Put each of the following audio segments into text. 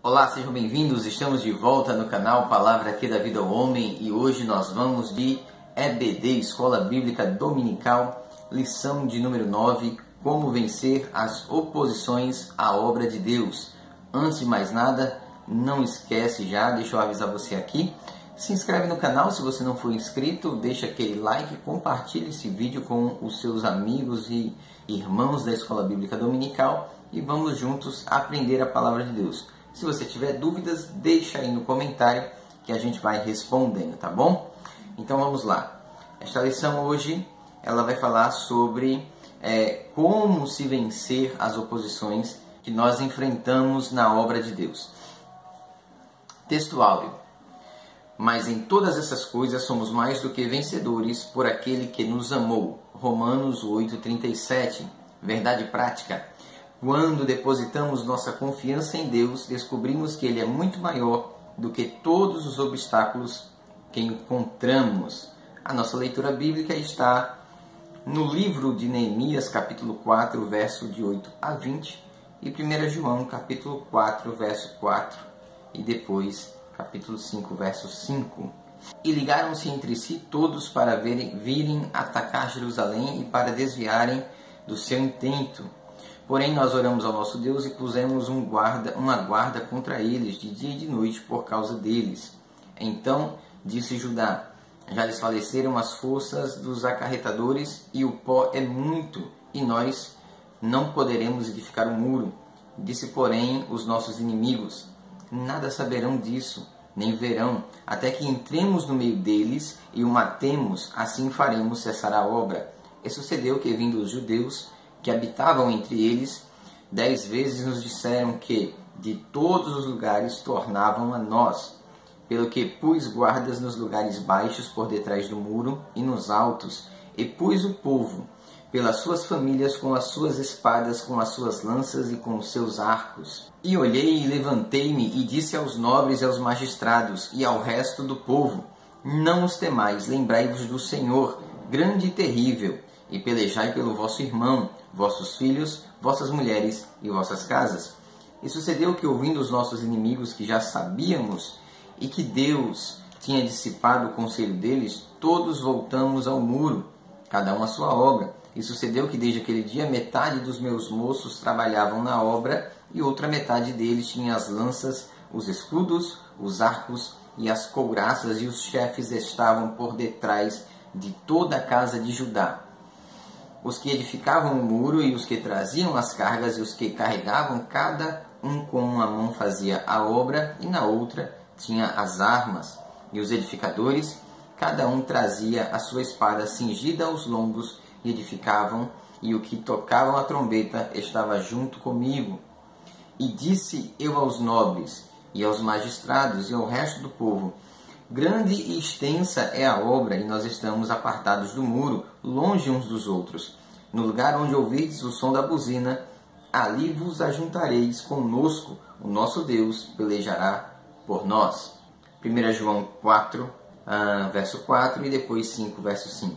Olá, sejam bem-vindos, estamos de volta no canal Palavra aqui da Vida ao Homem e hoje nós vamos de EBD, Escola Bíblica Dominical, lição de número 9, Como Vencer as Oposições à Obra de Deus. Antes de mais nada, não esquece já, deixa eu avisar você aqui, se inscreve no canal se você não for inscrito, deixa aquele like, compartilhe esse vídeo com os seus amigos e irmãos da Escola Bíblica Dominical e vamos juntos aprender a Palavra de Deus. Se você tiver dúvidas, deixa aí no comentário que a gente vai respondendo, tá bom? Então vamos lá. Esta lição hoje, ela vai falar sobre como se vencer as oposições que nós enfrentamos na obra de Deus. Texto áureo. Mas em todas essas coisas somos mais do que vencedores por aquele que nos amou. Romanos 8,37. Verdade prática. Quando depositamos nossa confiança em Deus, descobrimos que Ele é muito maior do que todos os obstáculos que encontramos. A nossa leitura bíblica está no livro de Neemias, capítulo 4, verso de 8 a 20, e 1 João, capítulo 4, verso 4, e depois capítulo 5, verso 5. E ligaram-se entre si todos para virem atacar Jerusalém e para desviarem do seu intento. Porém, nós oramos ao nosso Deus e pusemos uma guarda contra eles, de dia e de noite, por causa deles. Então disse Judá: já desfaleceram as forças dos acarretadores, e o pó é muito, e nós não poderemos edificar o muro. Disse, porém, os nossos inimigos: nada saberão disso, nem verão, até que entremos no meio deles e o matemos, assim faremos cessar a obra. E sucedeu que, vindo os judeus que habitavam entre eles, 10 vezes nos disseram que de todos os lugares tornavam a nós, pelo que pus guardas nos lugares baixos por detrás do muro e nos altos, e pus o povo, pelas suas famílias, com as suas espadas, com as suas lanças e com os seus arcos. E olhei e levantei-me e disse aos nobres e aos magistrados e ao resto do povo: não os temais, lembrai-vos do Senhor, grande e terrível, e pelejai pelo vosso irmão, vossos filhos, vossas mulheres e vossas casas. E sucedeu que, ouvindo os nossos inimigos, que já sabíamos, e que Deus tinha dissipado o conselho deles, todos voltamos ao muro, cada um à sua obra. E sucedeu que, desde aquele dia, metade dos meus moços trabalhavam na obra, e outra metade deles tinha as lanças, os escudos, os arcos e as couraças, e os chefes estavam por detrás de toda a casa de Judá. Os que edificavam o muro e os que traziam as cargas e os que carregavam, cada um com uma mão fazia a obra e na outra tinha as armas. E os edificadores, cada um trazia a sua espada cingida aos lombos e edificavam, e o que tocavam a trombeta estava junto comigo. E disse eu aos nobres e aos magistrados e ao resto do povo: grande e extensa é a obra, e nós estamos apartados do muro, longe uns dos outros. No lugar onde ouvirdes o som da buzina, ali vos ajuntareis conosco, o nosso Deus pelejará por nós. 1 João 4, verso 4 e depois 5, verso 5.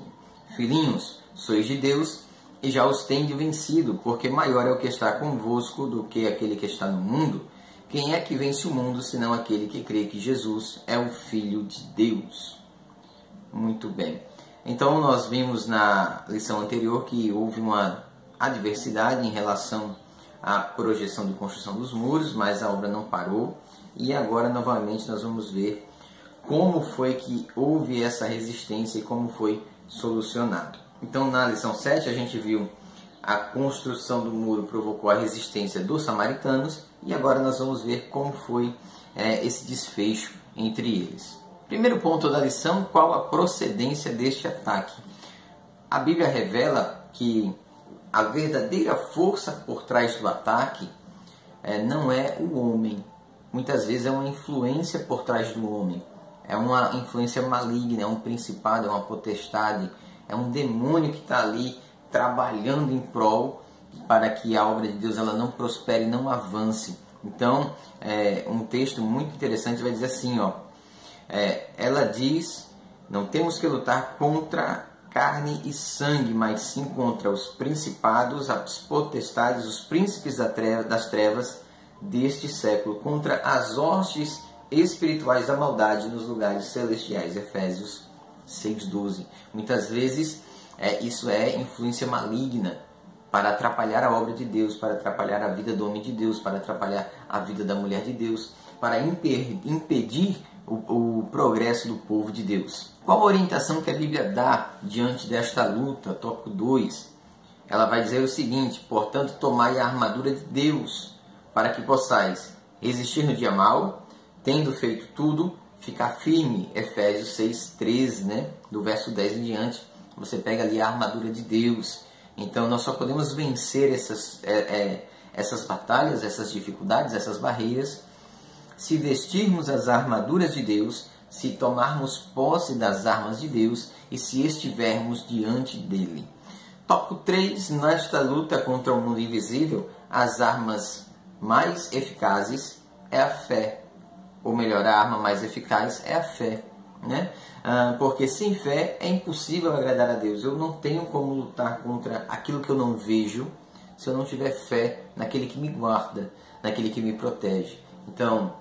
Filhinhos, sois de Deus e já os tendes vencido, porque maior é o que está convosco do que aquele que está no mundo. Quem é que vence o mundo, senão aquele que crê que Jesus é o Filho de Deus? Muito bem. Então, nós vimos na lição anterior que houve uma adversidade em relação à projeção de construção dos muros, mas a obra não parou. E agora, novamente, nós vamos ver como foi que houve essa resistência e como foi solucionado. Então, na lição 7, a gente viu a construção do muro provocou a resistência dos samaritanos, e agora nós vamos ver como foi esse desfecho entre eles. Primeiro ponto da lição: qual a procedência deste ataque? A Bíblia revela que a verdadeira força por trás do ataque não é o homem. Muitas vezes é uma influência por trás do homem. É uma influência maligna, é um principado, é uma potestade, é um demônio que está ali trabalhando em prol para que a obra de Deus ela não prospere, não avance. Então, um texto muito interessante vai dizer assim, ela diz: não temos que lutar contra carne e sangue, mas sim contra os principados, as potestades, os príncipes das trevas deste século, contra as hostes espirituais da maldade nos lugares celestiais. Efésios 6:12. Muitas vezes isso é influência maligna para atrapalhar a obra de Deus, para atrapalhar a vida do homem de Deus, para atrapalhar a vida da mulher de Deus, para impedir o progresso do povo de Deus. Qual a orientação que a Bíblia dá diante desta luta? Tópico 2. Ela vai dizer o seguinte: portanto, tomai a armadura de Deus, para que possais resistir no dia mau, tendo feito tudo, ficar firme. Efésios 6:13, né? Do verso 10 em diante, você pega ali a armadura de Deus. Então, nós só podemos vencer essas batalhas, essas dificuldades, essas barreiras, se vestirmos as armaduras de Deus, se tomarmos posse das armas de Deus e se estivermos diante dele. Tópico 3. Nesta luta contra o mundo invisível, as armas mais eficazes é a fé. Ou melhor, a arma mais eficaz é a fé, né? Porque sem fé é impossível agradar a Deus. Eu não tenho como lutar contra aquilo que eu não vejo se eu não tiver fé naquele que me guarda, naquele que me protege. Então,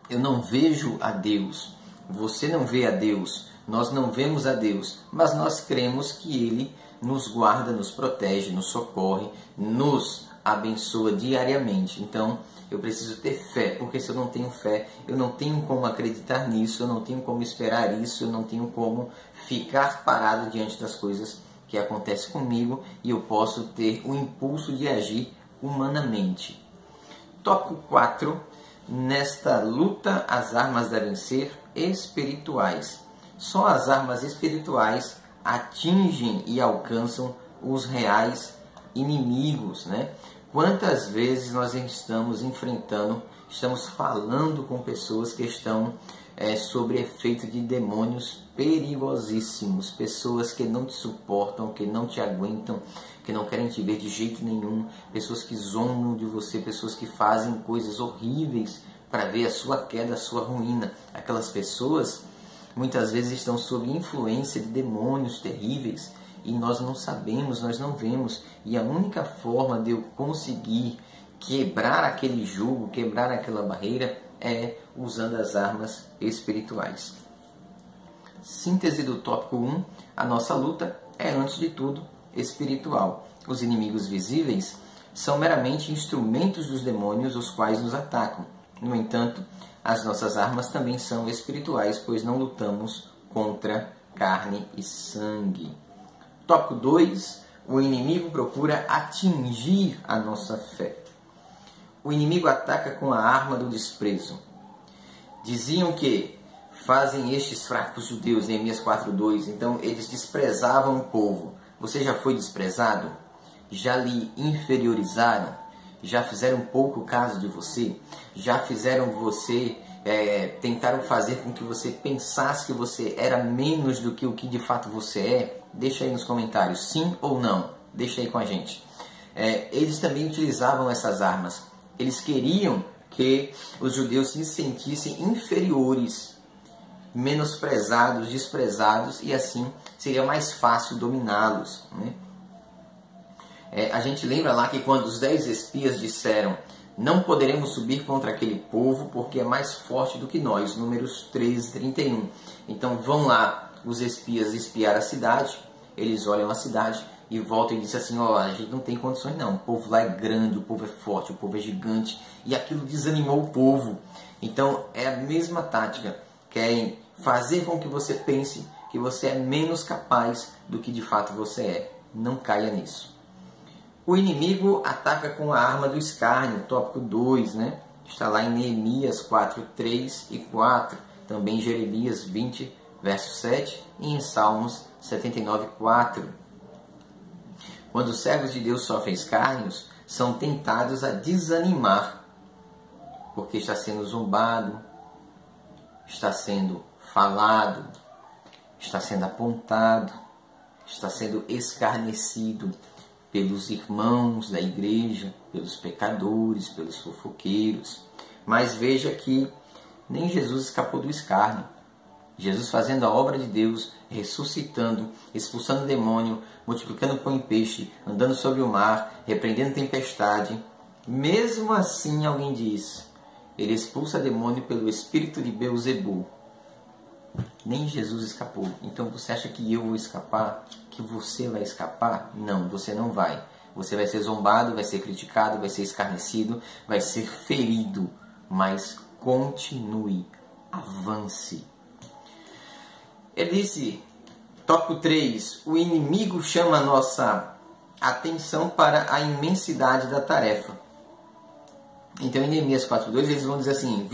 eu não vejo a Deus, você não vê a Deus, nós não vemos a Deus, mas nós cremos que Ele nos guarda, nos protege, nos socorre, nos abençoa diariamente. Então, eu preciso ter fé, porque se eu não tenho fé, eu não tenho como acreditar nisso, eu não tenho como esperar isso, eu não tenho como ficar parado diante das coisas que acontecem comigo e eu posso ter o impulso de agir humanamente. Tópico 4. Nesta luta, as armas devem ser espirituais. Só as armas espirituais atingem e alcançam os reais inimigos, né? Quantas vezes nós estamos enfrentando, estamos falando com pessoas que estão sob efeito de demônios perigosíssimos, pessoas que não te suportam, que não te aguentam, que não querem te ver de jeito nenhum, pessoas que zombam de você, pessoas que fazem coisas horríveis para ver a sua queda, a sua ruína. Aquelas pessoas muitas vezes estão sob influência de demônios terríveis e nós não sabemos, nós não vemos. E a única forma de eu conseguir quebrar aquele jugo, quebrar aquela barreira, é usando as armas espirituais. Síntese do tópico 1. A nossa luta é, antes de tudo, espiritual. Os inimigos visíveis são meramente instrumentos dos demônios os quais nos atacam. No entanto, as nossas armas também são espirituais, pois não lutamos contra carne e sangue. Tópico 2. O inimigo procura atingir a nossa fé. O inimigo ataca com a arma do desprezo. Diziam que fazem estes fracos judeus, Neemias 4:2. Então eles desprezavam o povo. Você já foi desprezado? Já lhe inferiorizaram? Já fizeram pouco caso de você? Já fizeram você, tentaram fazer com que você pensasse que você era menos do que o que de fato você é? Deixa aí nos comentários, sim ou não. Deixa aí com a gente. Eles também utilizavam essas armas. Eles queriam que os judeus se sentissem inferiores, menosprezados, desprezados, e assim seria mais fácil dominá-los, né? A gente lembra lá que quando os 10 espias disseram: não poderemos subir contra aquele povo porque é mais forte do que nós, Números 13:31. Então vão lá os espias espiar a cidade, eles olham a cidade e voltam e dizem assim: a gente não tem condições não, o povo lá é grande, o povo é forte, o povo é gigante, e aquilo desanimou o povo. Então é a mesma tática, querem fazer com que você pense que você é menos capaz do que de fato você é. Não caia nisso. O inimigo ataca com a arma do escárnio, tópico 2, né? Está lá em Neemias 4:3 e 4, também em Jeremias 20, verso 7 e em Salmos 79:4. Quando os servos de Deus sofrem escárnios, são tentados a desanimar, porque está sendo zombado, está sendo falado, está sendo apontado, está sendo escarnecido pelos irmãos da igreja, pelos pecadores, pelos fofoqueiros. Mas veja que nem Jesus escapou do escárnio. Jesus fazendo a obra de Deus, ressuscitando, expulsando o demônio, multiplicando pão e peixe, andando sobre o mar, repreendendo tempestade, Mesmo assim, alguém diz, ele expulsa demônio pelo espírito de Beelzebul. Nem Jesus escapou. Então você acha que eu vou escapar? Que você vai escapar? Não, você não vai. Você vai ser zombado, vai ser criticado, vai ser escarnecido, vai ser ferido. Mas continue, avance. Ele disse, tópico 3, o inimigo chama a nossa atenção para a imensidade da tarefa. Então em Neemias 4.2 eles vão dizer assim,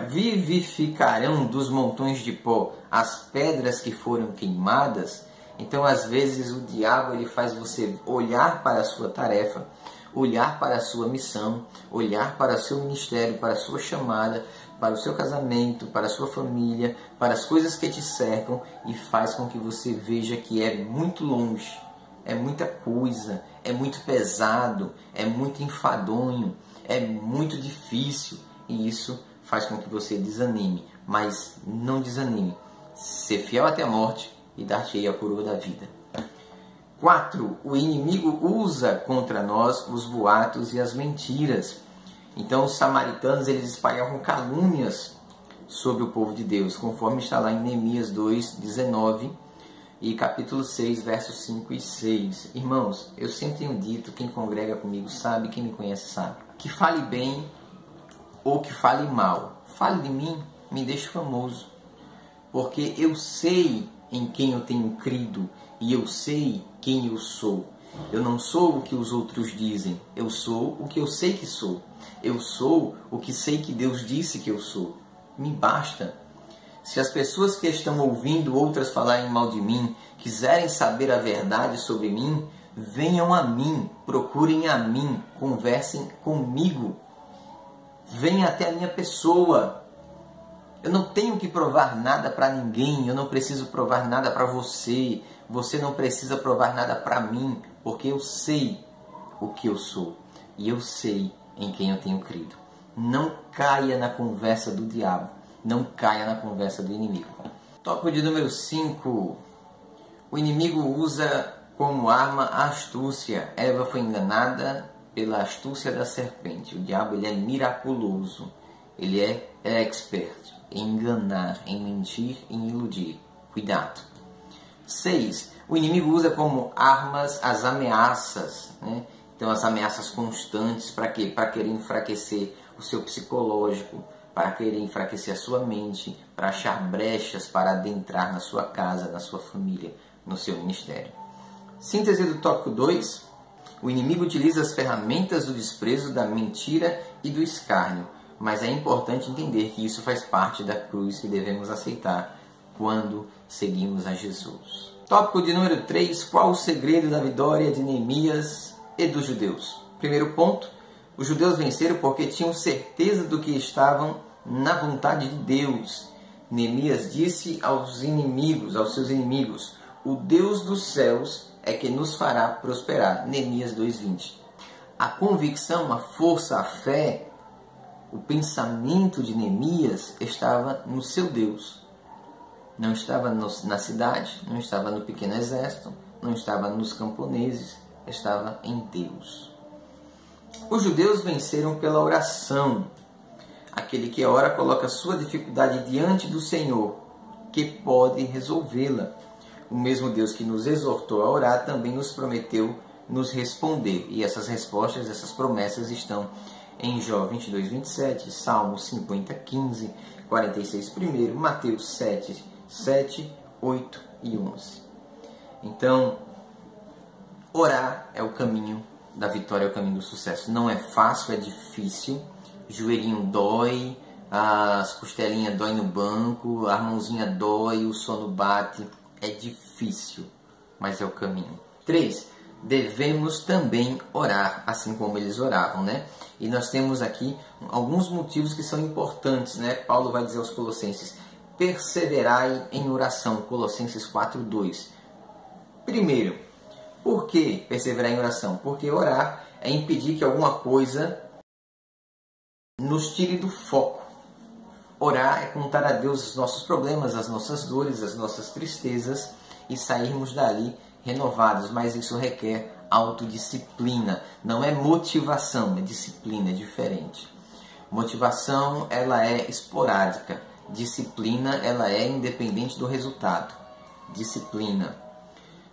vivificarão dos montões de pó as pedras que foram queimadas. Então às vezes o diabo ele faz você olhar para a sua tarefa, olhar para a sua missão, olhar para o seu ministério, para a sua chamada, para o seu casamento, para a sua família, para as coisas que te cercam e faz com que você veja que é muito longe, é muita coisa, é muito pesado, é muito enfadonho, é muito difícil e isso faz com que você desanime. Mas não desanime, ser fiel até a morte e dar-te-ei a coroa da vida. 4. O inimigo usa contra nós os boatos e as mentiras. Então os samaritanos eles espalhavam calúnias sobre o povo de Deus, conforme está lá em Neemias 2:19 e capítulo 6, versos 5 e 6. Irmãos, eu sempre tenho dito, quem congrega comigo sabe, quem me conhece sabe, que fale bem ou que fale mal, fale de mim, me deixe famoso, porque eu sei em quem eu tenho crido e eu sei quem eu sou. Eu não sou o que os outros dizem, eu sou o que eu sei que sou. Eu sou o que sei que Deus disse que eu sou. Me basta. Se as pessoas que estão ouvindo outras falarem mal de mim, quiserem saber a verdade sobre mim, venham a mim, procurem a mim, conversem comigo. Venham até a minha pessoa. Eu não tenho que provar nada para ninguém, eu não preciso provar nada para você. Você não precisa provar nada para mim, porque eu sei o que eu sou e eu sei em quem eu tenho crido. Não caia na conversa do diabo, não caia na conversa do inimigo. Tópico de número 5. O inimigo usa como arma a astúcia. Eva foi enganada pela astúcia da serpente. O diabo ele é miraculoso, ele é expert em enganar, em mentir, em iludir. Cuidado. 6. O inimigo usa como armas as ameaças, né? Então as ameaças constantes para quê? Para querer enfraquecer o seu psicológico, para querer enfraquecer a sua mente, para achar brechas para adentrar na sua casa, na sua família, no seu ministério. Síntese do tópico 2. O inimigo utiliza as ferramentas do desprezo, da mentira e do escárnio, mas é importante entender que isso faz parte da cruz que devemos aceitar quando seguimos a Jesus. Tópico de número 3. Qual o segredo da vitória de Neemias e dos judeus? Primeiro ponto. Os judeus venceram porque tinham certeza do que estavam na vontade de Deus. Neemias disse aos inimigos, aos seus inimigos, o Deus dos céus é que nos fará prosperar. Neemias 2:20. A convicção, a força, a fé, o pensamento de Neemias estava no seu Deus. Não estava na cidade, não estava no pequeno exército, não estava nos camponeses, estava em Deus. Os judeus venceram pela oração. Aquele que ora coloca sua dificuldade diante do Senhor, que pode resolvê-la. O mesmo Deus que nos exortou a orar também nos prometeu nos responder. E essas respostas, essas promessas estão em Jó 22:27, Salmo 50:15, 46:1, Mateus 7, 8 e 11. Então, orar é o caminho da vitória, é o caminho do sucesso. Não é fácil, é difícil. O joelhinho dói, as costelinhas dói no banco, a mãozinha dói, o sono bate. É difícil, mas é o caminho. 3. Devemos também orar, assim como eles oravam, né? E nós temos aqui alguns motivos que são importantes, né? Paulo vai dizer aos Colossenses, perseverai em oração, Colossenses 4:2. Primeiro, por que perseverar em oração? Porque orar é impedir que alguma coisa nos tire do foco. Orar é contar a Deus os nossos problemas, as nossas dores, as nossas tristezas e sairmos dali renovados, mas isso requer autodisciplina. Não é motivação, é disciplina, é diferente. Motivação, ela é esporádica. Disciplina, ela é independente do resultado. Disciplina.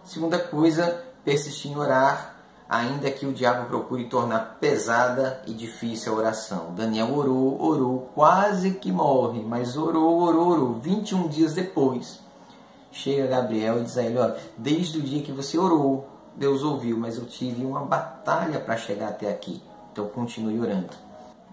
Segunda coisa, persistir em orar, ainda que o diabo procure tornar pesada e difícil a oração. Daniel orou, quase que morre, mas orou. 21 dias depois, chega Gabriel e diz a ele: olha, desde o dia que você orou, Deus ouviu, mas eu tive uma batalha para chegar até aqui. Então continue orando.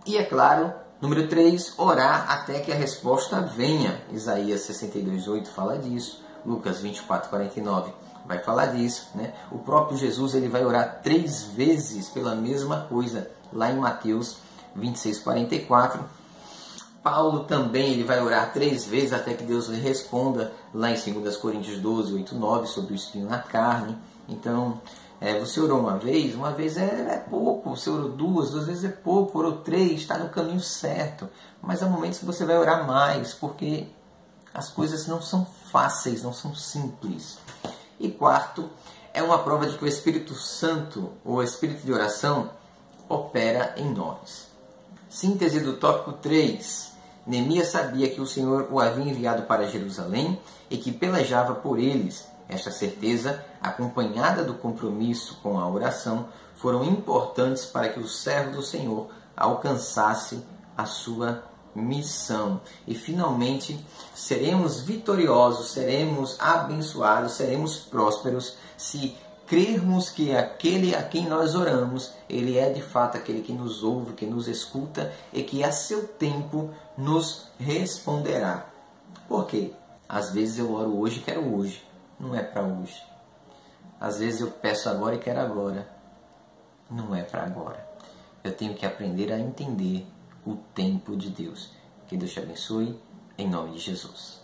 E é claro, número 3, orar até que a resposta venha. Isaías 62:8 fala disso. Lucas 24:49 vai falar disso, né? O próprio Jesus ele vai orar 3 vezes pela mesma coisa, lá em Mateus 26:44. Paulo também ele vai orar 3 vezes até que Deus lhe responda, lá em 2 Coríntios 12:8-9, sobre o espinho na carne. Então, você orou uma vez é pouco. Você orou 2 vezes é pouco. Orou 3, está no caminho certo. Mas há momentos que você vai orar mais, porque as coisas não são fáceis, não são simples. E quarto, é uma prova de que o Espírito Santo, ou o Espírito de oração, opera em nós. Síntese do tópico 3. Neemias sabia que o Senhor o havia enviado para Jerusalém e que pelejava por eles. Esta certeza, acompanhada do compromisso com a oração, foram importantes para que o servo do Senhor alcançasse a sua missão. E finalmente seremos vitoriosos, seremos abençoados, seremos prósperos se crermos que aquele a quem nós oramos, ele é de fato aquele que nos ouve, que nos escuta e que a seu tempo nos responderá. Por quê? Às vezes eu oro hoje e quero hoje. Não é para hoje. Às vezes eu peço agora e quero agora. Não é para agora. Eu tenho que aprender a entender o tempo de Deus. Que Deus te abençoe, em nome de Jesus.